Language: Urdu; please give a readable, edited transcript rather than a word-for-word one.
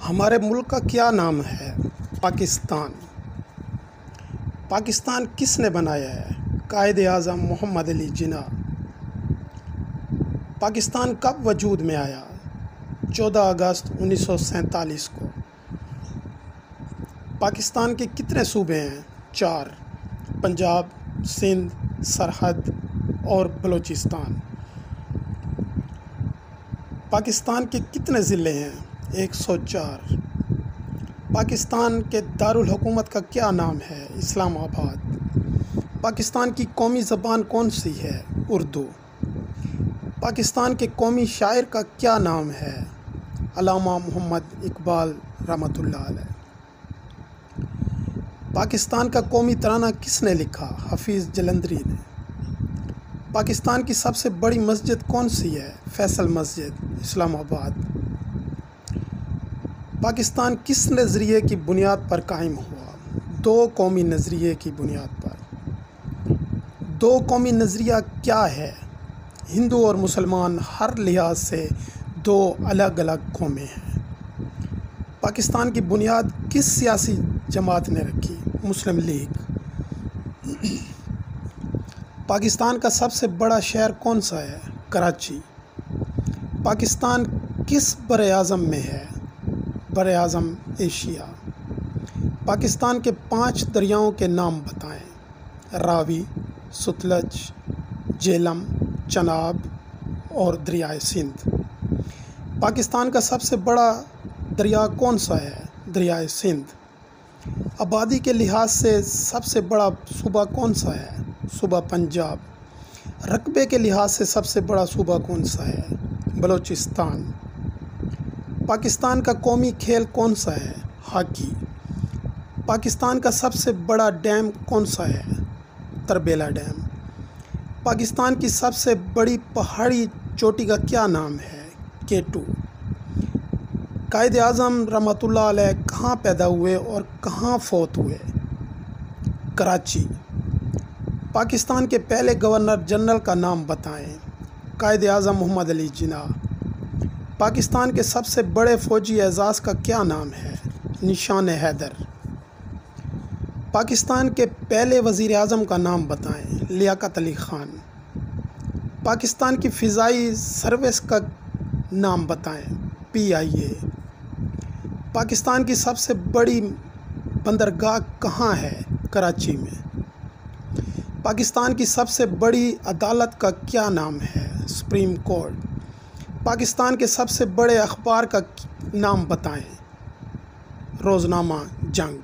ہمارے ملک کا کیا نام ہے؟ پاکستان۔ پاکستان کس نے بنایا ہے؟ قائد اعظم محمد علی جناح۔ پاکستان کب وجود میں آیا؟ 14 اگست 1947 کو۔ پاکستان کے کتنے صوبے ہیں؟ 4: پنجاب، سندھ، سرحد اور بلوچستان۔ پاکستان کے کتنے ضلع ہیں؟ 104۔ پاکستان کے دارالحکومت کا کیا نام ہے؟ اسلام آباد۔ پاکستان کی قومی زبان کون سی ہے؟ اردو۔ پاکستان کے قومی شاعر کا کیا نام ہے؟ علامہ محمد اقبال رحمۃ اللہ علیہ۔ پاکستان کا قومی ترانہ کس نے لکھا؟ حفیظ جلندری نے۔ پاکستان کی سب سے بڑی مسجد کون سی ہے؟ فیصل مسجد، اسلام آباد۔ پاکستان کس نظریے کی بنیاد پر قائم ہوا؟ 2 قومی نظریے کی بنیاد پر۔ 2 قومی نظریہ کیا ہے؟ ہندو اور مسلمان ہر لحاظ سے 2 الگ الگ قومیں ہیں۔ پاکستان کی بنیاد کس سیاسی جماعت نے رکھی؟ مسلم لیگ۔ پاکستان کا سب سے بڑا شہر کون سا ہے؟ کراچی۔ پاکستان کس براعظم میں ہے؟ براعظم ایشیا۔ پاکستان کے 5 دریاؤں کے نام بتائیں۔ راوی، ستلج، جہلم، چناب اور دریائے سندھ۔ پاکستان کا سب سے بڑا دریا کون سا ہے؟ دریائے سندھ۔ آبادی کے لحاظ سے سب سے بڑا صوبہ کون سا ہے؟ صوبہ پنجاب۔ رقبے کے لحاظ سے سب سے بڑا صوبہ کون سا ہے؟ بلوچستان۔ پاکستان کا قومی کھیل کون سا ہے؟ ہاکی۔ پاکستان کا سب سے بڑا ڈیم کون سا ہے؟ تربیلا ڈیم۔ پاکستان کی سب سے بڑی پہاڑی چوٹی کا کیا نام ہے؟ K2۔ قائد اعظم رحمۃ اللہ علیہ کہاں پیدا ہوئے اور کہاں فوت ہوئے؟ کراچی۔ پاکستان کے پہلے گورنر جنرل کا نام بتائیں۔ قائد اعظم محمد علی جناح۔ پاکستان کے سب سے بڑے فوجی اعزاز کا کیا نام ہے؟ نشان حیدر۔ پاکستان کے پہلے وزیر اعظم کا نام بتائیں۔ لیاقت علی خان۔ پاکستان کی فضائی سروس کا نام بتائیں۔ PIA۔ پاکستان کی سب سے بڑی بندرگاہ کہاں ہے؟ کراچی میں۔ پاکستان کی سب سے بڑی عدالت کا کیا نام ہے؟ Supreme court. پاکستان کے سب سے بڑے اخبار کا نام بتائیں۔ روزنامہ جنگ۔